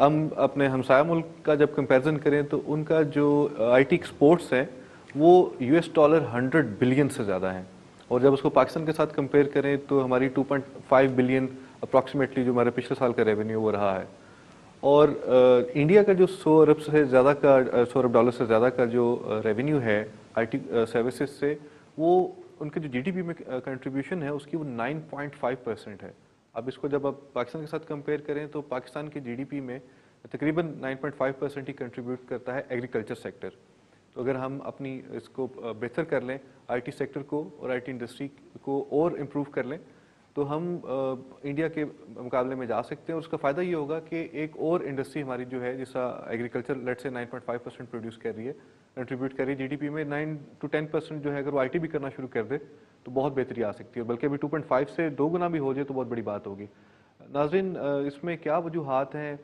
ہم اپنے ہمسایہ ملک کا جب کمپیریزن کریں تو ان کا جو آئی ٹی ایکسپورٹس ہیں وہ $100 بلین سے زیادہ ہیں، اور جب اس کو پاکستان کے ساتھ کمپیئر کریں تو ہماری 2.5 بلین اپروکسیمیٹلی جو ہمارے پچھلے سال کا ریونیو وہ رہا ہے. اور انڈیا کا جو $100 ارب سے زیادہ کا جو ریونیو ہے آئی ٹی سروسز سے، وہ ان کے جو جی ڈی پی میں کنٹریبیوشن ہے اس کی وہ 9.5% ہے. اب اس کو جب آپ پاکستان کے ساتھ کمپیئر کریں تو پاکستان کے جی ڈی پی میں تقریباً 9.5% ہی کنٹریبیوٹ کرتا ہے ایگریکلچر سیکٹر. تو اگر ہم اپنی اس کو بہتر کر لیں آئی ٹی سیکٹر کو اور آئی ٹی انڈسٹری کو اور امپروو کر لیں تو ہم انڈیا کے مقابلے میں جا سکتے ہیں. اور اس کا فائدہ یہ ہوگا کہ ایک اور انڈسٹری ہماری جو ہے جیسا ایگریکلچر لیٹ سے 9.5% پروڈیوس کر رہی ہے، کنٹریبیوٹ کر رہی ہے جی ڈی پی میں 9 to 10% جو ہے، اگر وہ آئی ٹی بھی کرنا شروع کر دے تو بہت بہتری آ سکتی ہے. بلکہ ابھی 2.5 سے 2 گنا بھی ہو جائے تو بہت بڑی بات ہوگی. ناظرین، اس میں کیا وجوہات ہیں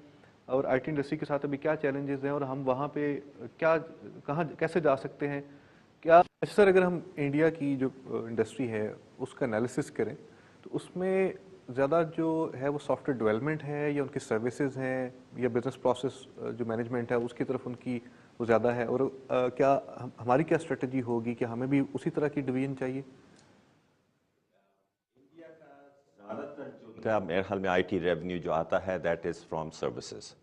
اور آئی ٹی انڈسٹری کے ساتھ ابھی کیا چیلنجز ہیں اور ہم وہاں پہ کیسے جا سکتے ہیں؟ کیا سر اگر ہم انڈیا کی جو انڈسٹری ہے اس کا انالیسس کریں تو اس میں زیادہ جو ہے وہ سافٹ ویئر ڈیولپمنٹ ہے یا ان کی سروسز ہیں یا بزنس پروسیس جو مینجمنٹ ہے اس کی طرف ان کی وہ زیادہ ہے؟ اور کیا ہماری کیا اسٹریٹجی ہوگی کہ ہمیں بھی اسی طرح کی ڈویژن چاہیے؟ انڈیا کا زیادہ تر جو کا میرے خیال میں آئی ٹی ریونیو جو آتا ہے دیٹ از فرام سروسز،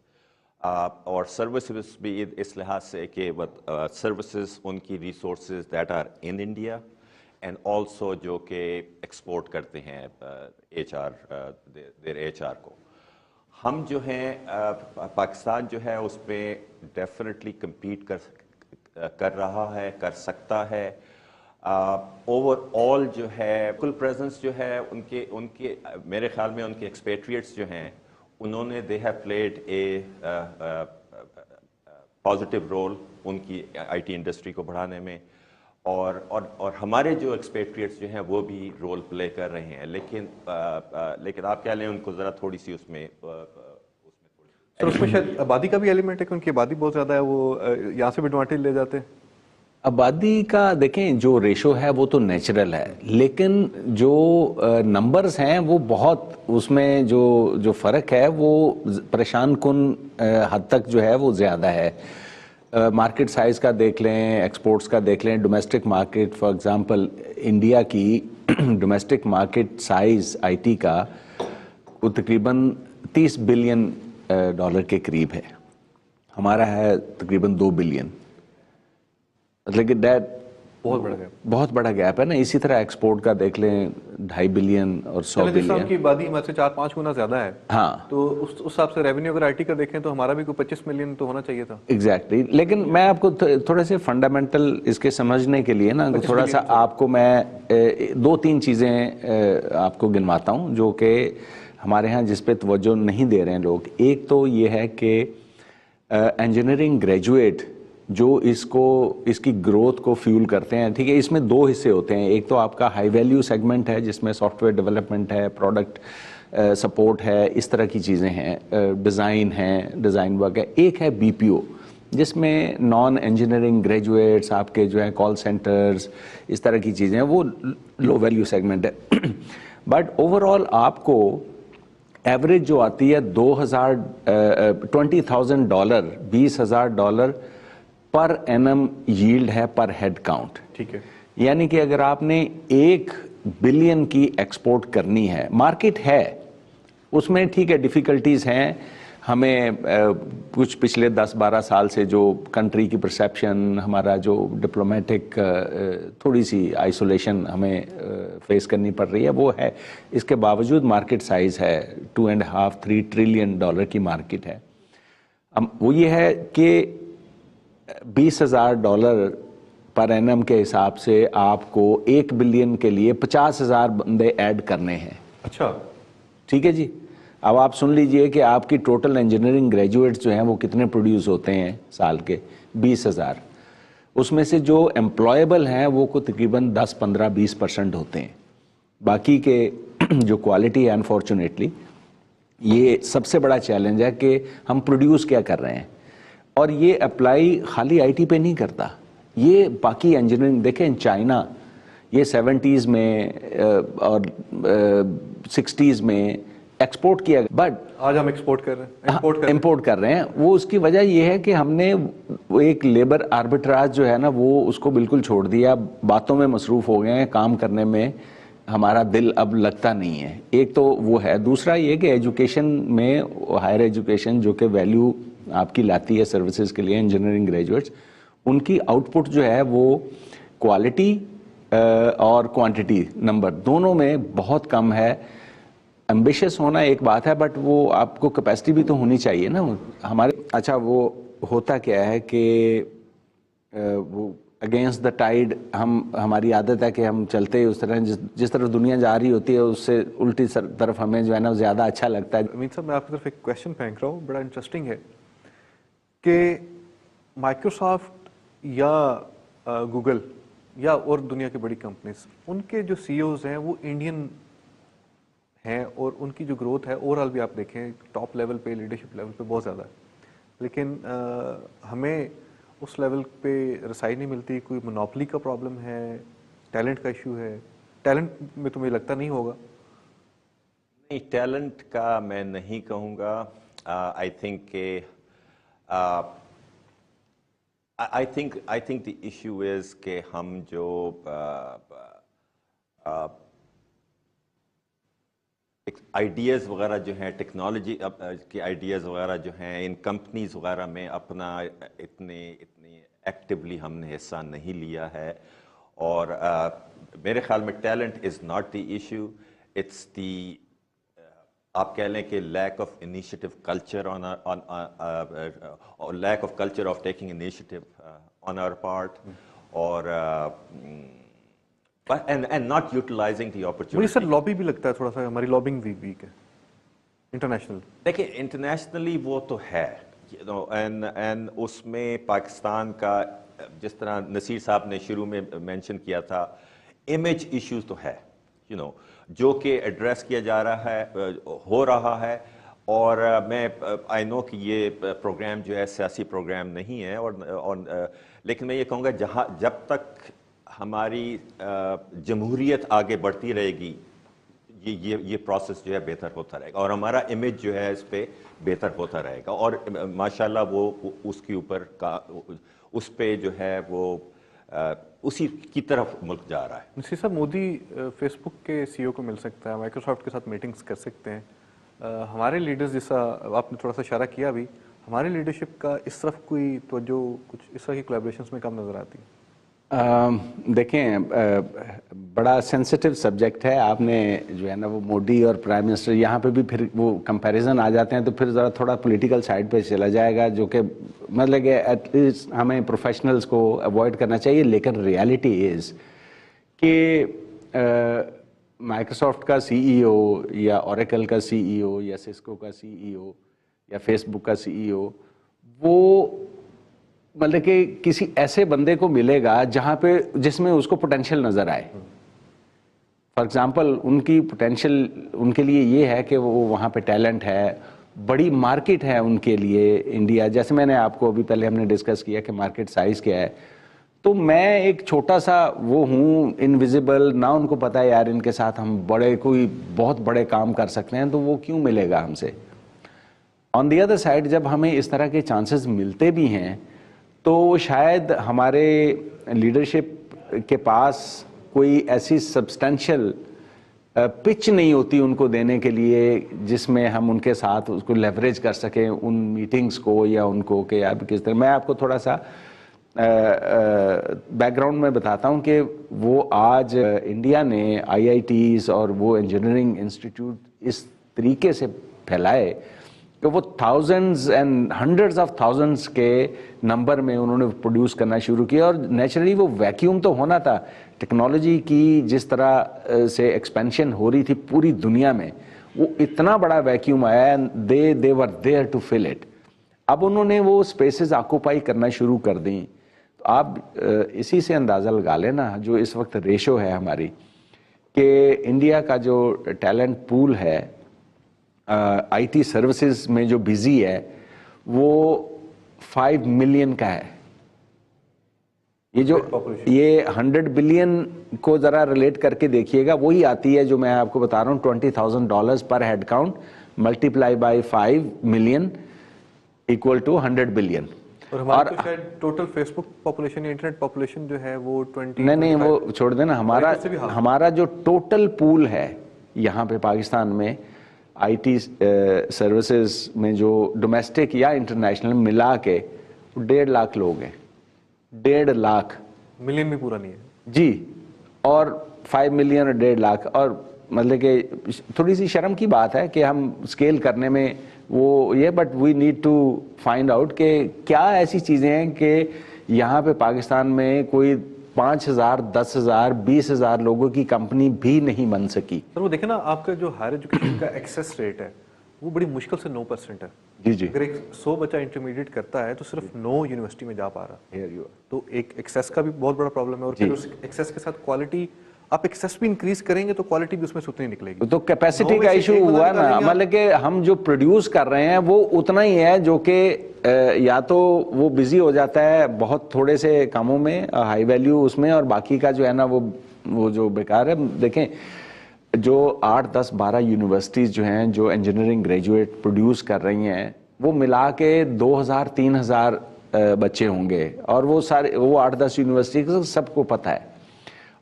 اور سروسز بھی اس لحاظ سے کہ سروسز ان کی resources that are in India and also جو کہ ایکسپورٹ کرتے ہیں دیر ایچ آر کو. ہم جو ہیں پاکستان جو ہے اس پہ ڈیفینیٹلی کمپیٹ کر رہا ہے، کر سکتا ہے. اوور آل جو ہے کل پریزنس جو ہے ان کے میرے خیال میں ان کے ایکسپیٹریٹس جو ہیں انہوں نے they have played a positive role in کی آئی ٹی انڈسٹری کو بڑھانے میں، اور ہمارے جو ایکسپیٹریٹس جو ہیں وہ بھی رول پلے کر رہے ہیں. لیکن آپ کہہ لیں ان کو ذرا تھوڑی سی اس میں سر اس میں شاید آبادی کا بھی ایلیمنٹ ہے کہ ان کی آبادی بہت زیادہ ہے، وہ یہاں سے بھی ایڈوانٹیج لے جاتے ہیں. آبادی کا دیکھیں جو ریشو ہے وہ تو نیچرل ہے، لیکن جو نمبرز ہیں وہ بہت اس میں جو فرق ہے وہ پریشان کن حد تک جو ہے وہ زیادہ ہے. مارکیٹ سائز کا دیکھ لیں، ایکسپورٹس کا دیکھ لیں. Domestic market for example India کی domestic market size I T کا وہ تقریباً $30 بلین کے قریب ہے، ہمارا ہے تقریباً 2 بلین. مطلب کہ بہت بڑا گیپ ہے نا. اسی طرح ایکسپورٹ کا دیکھ لیں 2.5 بلین اور 100 بلین. ان کی آبادی ہمارے سے 4-5 گنا زیادہ ہے، ہاں، تو اس حساب سے ریونیو اگر آئی ٹی کا دیکھیں تو ہمارا بھی کوئی 25 ملین تو ہونا چاہیے تھا. ایگزیکٹلی. لیکن میں آپ کو تھوڑے سے فنڈامنٹل اس کے سمجھنے کے لیے نا تھوڑا سا آپ کو میں 2-3 چیزیں آپ کو گنواتا ہوں جو کہ ہمارے ہاں جس پہ توجہ نہیں دے رہے ہیں لوگ. ایک تو یہ ہے کہ انجینئرنگ گریجویٹ جو اس کی گروتھ کو فیول کرتے ہیں، ٹھیک ہے. اس میں 2 حصے ہوتے ہیں. ایک تو آپ کا ہائی ویلیو سیگمنٹ ہے جس میں سافٹ ویئر ڈیولپمنٹ ہے، پروڈکٹ سپورٹ ہے، اس طرح کی چیزیں ہیں، ڈیزائن ہیں، ڈیزائن ورک ہے. ایک ہے بی پی او جس میں نان انجینئرنگ گریجویٹس آپ کے جو ہیں کال سینٹرز اس طرح کی چیزیں ہیں، وہ لو ویلیو سیگمنٹ ہے. بٹ اوور آل آپ کو ایوریج جو آتی ہے $20,000 $20,000 پر اینم ییلڈ ہے پر ہیڈ کاؤنٹ. ٹھیک ہے. یعنی کہ اگر آپ نے 1 بلین کی ایکسپورٹ کرنی ہے، مارکیٹ ہے اس میں، ٹھیک ہے ڈیفیکلٹیز ہیں. ہمیں کچھ پچھلے 10-12 سال سے جو کنٹری کی پرسیپشن، ہمارا جو ڈپلومیٹک تھوڑی سی آئسولیشن ہمیں فیس کرنی پڑ رہی ہے وہ ہے. اس کے باوجود مارکیٹ سائز ہے $2.5-3 ٹریلین کی مارکیٹ ہے. وہ یہ ہے کہ $20,000 پر اینم کے حساب سے آپ کو 1 بلین کے لیے 50,000 بندے ایڈ کرنے ہیں. اچھا ٹھیک ہے جی. اب آپ سن لیجئے کہ آپ کی ٹوٹل انجینئرنگ گریجویٹس جو ہیں وہ کتنے پروڈیوس ہوتے ہیں سال کے؟ 20,000. اس میں سے جو امپلائیبل ہیں وہ کو تقریباً 10-15-20% ہوتے ہیں. باقی کے جو کوالٹی ہے انفارچونیٹلی یہ سب سے بڑا چیلنج ہے کہ ہم پروڈیوس کیا کر رہے ہیں. اور یہ اپلائی خالی آئی ٹی پہ نہیں کرتا، یہ باقی انجینئرنگ دیکھیں. چائنا یہ 70s میں اور 60s میں ایکسپورٹ کیا، بٹ آج ہم ایکسپورٹ کر رہے ہیں، امپورٹ کر رہے ہیں. وہ اس کی وجہ یہ ہے کہ ہم نے ایک لیبر آربٹراج جو ہے نا وہ اس کو بالکل چھوڑ دیا، باتوں میں مصروف ہو گئے ہیں، کام کرنے میں ہمارا دل اب لگتا نہیں ہے. ایک تو وہ ہے. دوسرا یہ کہ ایجوکیشن میں، ہائر ایجوکیشن جو کہ ویلیو آپ کی لاتی ہے سروسز کے لیے، انجینئرنگ گریجویٹس، ان کی آؤٹ پٹ جو ہے وہ کوالٹی اور کوانٹٹی نمبر دونوں میں بہت کم ہے. ایمبیشس ہونا ایک بات ہے، بٹ وہ آپ کو کیپیسٹی بھی تو ہونی چاہیے نا ہمارے. اچھا وہ ہوتا کیا ہے کہ وہ اگینسٹ دا ٹائڈ ہماری عادت ہے کہ ہم چلتے ہی اس طرح جس طرف دنیا جا رہی ہوتی ہے اس سے الٹی طرف ہمیں جو ہے نا زیادہ اچھا لگتا ہے. امین صاحب میں آپ کی طرف ایک کویشچن پھینک رہا ہوں، بڑا انٹرسٹنگ ہے کہ مائکروسافٹ یا گوگل یا اور دنیا کی بڑی کمپنیز، ان کے جو سی اوز ہیں وہ انڈین ہیں، اور ان کی جو گروتھ ہے اوور آل بھی آپ دیکھیں ٹاپ لیول پہ، لیڈرشپ لیول پہ بہت زیادہ ہے، لیکن ہمیں اس لیول پہ رسائی نہیں ملتی. کوئی مونوپلی کا پرابلم ہے، ٹیلنٹ کا ایشو ہے؟ ٹیلنٹ میں تو مجھے لگتا نہیں ہوگا. نہیں، ٹیلنٹ کا میں نہیں کہوں گا. آئی تھنک کہ I think the issue is کہ ہم جو آئیڈیاز وغیرہ جو ہیں، ٹیکنالوجی کے آئیڈیاز وغیرہ جو ہیں، ان کمپنیز وغیرہ میں اپنا اتنی ایکٹیولی ہم نے حصہ نہیں لیا ہے. اور میرے خیال میں talent is not the issue, it's the آپ کہہ لیں کہ lack of initiative culture lack of culture of taking initiative on our part, اور and not utilizing the opportunity. مجھے سر لابی بھی لگتا ہے تھوڑا سا، ہماری لابنگ بھی ویک ہے انٹرنیشنل. دیکھیں انٹرنیشنلی وہ تو ہے، and اس میں پاکستان کا جس طرح نصیر صاحب نے شروع میں مینشن کیا تھا، امیج ایشوز تو ہے جو کہ ایڈریس کیا جا رہا ہے، ہو رہا ہے. اور میں آئی نو کہ یہ پروگرام جو ہے سیاسی پروگرام نہیں ہے، اور لیکن میں یہ کہوں گا جب تک ہماری جمہوریت آگے بڑھتی رہے گی یہ پروسیس جو ہے بہتر ہوتا رہے گا، اور ہمارا امیج جو ہے اس پہ بہتر ہوتا رہے گا. اور ماشاءاللہ وہ اس کے اوپر اس پہ جو ہے وہ اسی کی طرف ملک جا رہا ہے. نصیر صاحب، مودی فیس بک کے سی او کو مل سکتا ہے، مائکروسافٹ کے ساتھ میٹنگز کر سکتے ہیں. ہمارے لیڈرز، جیسا آپ نے تھوڑا سا اشارہ کیا بھی، ہماری لیڈرشپ کا اس طرف کوئی توجہ کچھ اس طرح کی کولیبریشنز میں کم نظر آتی ہے؟ دیکھیں بڑا سینسٹیو سبجیکٹ ہے. آپ نے جو ہے نا وہ مودی اور پرائم منسٹر یہاں پہ بھی پھر وہ کمپیریزن آ جاتے ہیں، تو پھر ذرا تھوڑا پولیٹیکل سائڈ پہ چلا جائے گا، جو کہ مطلب کہ ایٹ لیسٹ ہمیں پروفیشنلز کو اوائڈ کرنا چاہیے. لیکن ریالٹی از کہ مائکروسافٹ کا سی ای او یا اوریکل کا سی ای او یا سسکو کا سی ای او یا فیس بک کا سی ای او وہ مطلب کہ کسی ایسے بندے کو ملے گا جس میں اس کو پوٹینشیل نظر آئے. فار ایگزامپل ان کی پوٹینشیل ان کے لیے یہ ہے کہ وہ وہاں پہ ٹیلنٹ ہے، بڑی مارکیٹ ہے ان کے لیے انڈیا. جیسے میں نے آپ کو ابھی پہلے ہم نے ڈسکس کیا کہ مارکیٹ سائز کیا ہے، تو میں ایک چھوٹا سا وہ ہوں انویزیبل نہ، ان کو پتا ہے یار ان کے ساتھ ہم کوئی بہت بڑے کام کر سکتے ہیں، تو وہ کیوں ملے گا ہم سے. آن دی ادر سائڈ جب ہمیں اس طرح کے چانسز ملتے بھی ہیں تو شاید ہمارے لیڈرشپ کے پاس کوئی ایسی سبسٹینشیل پچ نہیں ہوتی ان کو دینے کے لیے جس میں ہم ان کے ساتھ اس کو لیوریج کر سکیں ان میٹنگز کو یا ان کو کہ آپ کس طرح. میں آپ کو تھوڑا سا بیک گراؤنڈ میں بتاتا ہوں کہ وہ آج انڈیا نے آئی آئی ٹیز اور وہ انجینئرنگ انسٹیٹیوٹ اس طریقے سے پھیلائے کہ وہ thousands and hundreds of thousands کے نمبر میں انہوں نے پروڈیوس کرنا شروع کیا. اور نیچرلی وہ ویکیوم تو ہونا تھا. ٹیکنالوجی کی جس طرح سے ایکسپینشن ہو رہی تھی پوری دنیا میں، وہ اتنا بڑا ویکیوم آیا، they were there to fill it. اب انہوں نے وہ اسپیسز آکوپائی کرنا شروع کر دیں. تو آپ اسی سے اندازہ لگا لیں نا جو اس وقت ریشو ہے ہماری، کہ انڈیا کا جو ٹیلنٹ پول ہے آئی ٹی سروسز میں جو بزی ہے وہ 5 ملین کا ہے. یہ 100 بلین کو ذرا ریلیٹ کر کے دیکھیے گا, وہی آتی ہے جو میں آپ کو بتا رہا ہوں, $20,000 per head count multiply by 5 million equal to 100 billion. اور ہمارا تو شاید ٹوٹل فیس بک پاپولیشن یا انٹرنیٹ پاپولیشن جو ہے وہ 20 نہیں وہ چھوڑ دینا, ہمارا جو ٹوٹل پول ہے یہاں پہ پاکستان میں آئی ٹی سروسز میں جو ڈومیسٹک یا انٹرنیشنل ملا کے 1.5 لاکھ لوگ ہیں. 1.5 لاکھ ملین بھی پورا نہیں ہے جی, اور 5 ملین اور 1.5 لاکھ. اور مطلب کہ تھوڑی سی شرم کی بات ہے کہ ہم اسکیل کرنے میں وہ یہ, but we need to find out کہ کیا ایسی چیزیں ہیں کہ یہاں پہ پاکستان میں کوئی 5,000 10,000 20,000 لوگوں کی کمپنی بھی نہیں بن سکی. سر وہ دیکھیں نا, آپ کا جو ہائر ایجوکیشن کا ایکسیس ریٹ ہے وہ بڑی مشکل سے 9% ہے. جی اگر ایک 100 بچہ انٹرمیڈیٹ کرتا ہے تو صرف 9 یونیورسٹی میں جا پا رہا, تو ایک ایکسیس کا بھی بہت بڑا پرابلم ہے. اور پھر اس ایکسیس کے ساتھ کوالٹی, آپ ایکسیس بھی انکریز کریں گے تو کوالٹی بھی اس میں سے اتنی نکلے گی. تو کیپیسٹی کا ایشو ہوا نا, مطلب کہ ہم جو پروڈیوس کر رہے ہیں وہ اتنا ہی ہے جو کہ یا تو وہ بزی ہو جاتا ہے بہت تھوڑے سے کاموں میں, ہائی ویلیو اس میں, اور باقی کا جو ہے نا وہ جو بیکار ہے. دیکھیں جو 8 10 12 یونیورسٹیز جو ہیں جو انجینئرنگ گریجویٹ پروڈیوس کر رہی ہیں وہ ملا کے 2,000 3,000 بچے ہوں گے, اور وہ سارے وہ 8 10 یونیورسٹی سب کو پتہ ہے,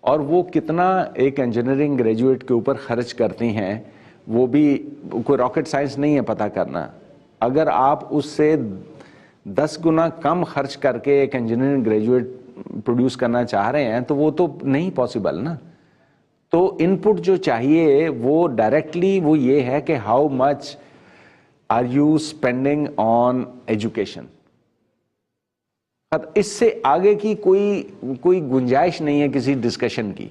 اور وہ کتنا ایک انجینئرنگ گریجویٹ کے اوپر خرچ کرتی ہیں. وہ بھی کوئی راکٹ سائنس نہیں ہے پتہ کرنا. اگر آپ اس سے 10 گنا کم خرچ کر کے ایک انجینئرنگ گریجویٹ پروڈیوس کرنا چاہ رہے ہیں تو وہ تو نہیں پاسبل نا. تو ان پٹ جو چاہیے وہ ڈائریکٹلی وہ یہ ہے کہ how much are you spending on education. اس سے آگے کی کوئی گنجائش نہیں ہے کسی ڈسکشن کی.